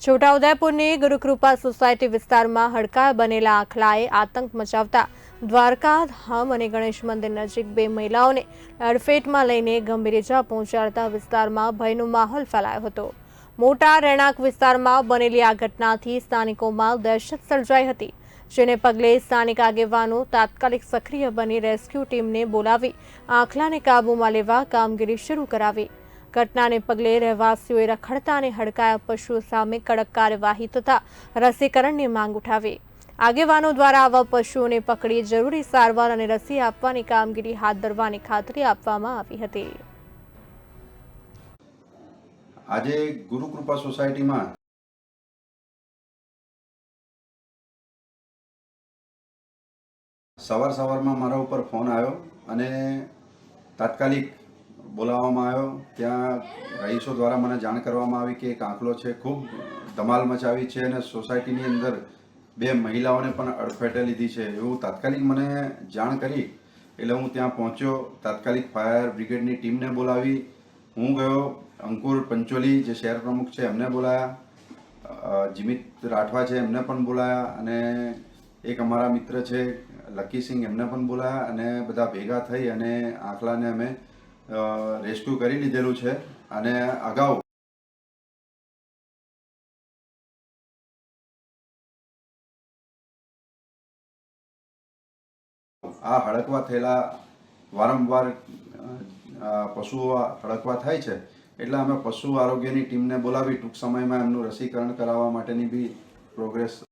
છોટાઉદેપુરની Gurukripa society વિસ્તારમાં હડકાયા બનેલા આખલાએ આતંક મચાવતા દ્વારકા ધામ અને ગણેશ મંદિર નજીક બે મહિલાઓને અડફેટમાં લઈને ગંભીર ઇજા પહોંચાડતા વિસ્તારમાં ભયનો માહોલ ફેલાયો હતો। મોટા રહેણાંક વિસ્તારમાં બનેલી આ ઘટનાથી સ્થાનિકોમાં દહેશત સર્જાઈ હતી, જેને પગલે સ્થાનિક આગેવાનો તાત્કાલિક સક્રિય બની રેસ્ક્યુ ટીમને બોલાવી આખલાને કાબૂમાં લેવા કામગીરી શરૂ કરાવી। ઘટનાને પગલે રહેવાસીઓએ રખડતા અને હડકાયા પશુઓ સામે કડક કાર્યવાહી તથા રસીકરણની માંગ ઉઠાવી। આગેવાનો દ્વારા આવા પશુઓને પકડી જરૂરી સારવાર અને રસી આપવાની કામગીરી હાથ ધરવાની ખાતરી આપવામાં આવી હતી। આજે ગુરુકૃપા સોસાયટીમાં સવારમાં મારા ઉપર ફોન આવ્યો અને તાત્કાલિક બોલાવવામાં આવ્યો। ત્યાં રહીશો દ્વારા મને જાણ કરવામાં આવી કે એક આંખલો છે, ખૂબ ધમાલ મચાવી છે અને સોસાયટીની અંદર બે મહિલાઓને પણ અડફેટે લીધી છે એવું તાત્કાલિક મને જાણ કરી એટલે હું ત્યાં પહોંચ્યો। તાત્કાલિક ફાયર બ્રિગેડની ટીમને બોલાવી હું ગયો। અંકુર પંચોલી જે શહેર પ્રમુખ છે એમને બોલાયા, જીમિત રાઠવા છે એમને પણ બોલાયા અને એક અમારા મિત્ર છે લકીસિંહ એમને પણ બોલાયા અને બધા ભેગા થઈ અને આખલાને અમે રેસ્ક્યુ કરી લીધેલું છે। અને અગાઉ આ હડકવા થયેલા વારંવાર પશુઓ હડકવા થાય છે એટલે અમે પશુ આરોગ્યની ટીમને બોલાવી ટૂંક સમયમાં એમનું રસીકરણ કરાવવા માટેની બી પ્રોગ્રેસ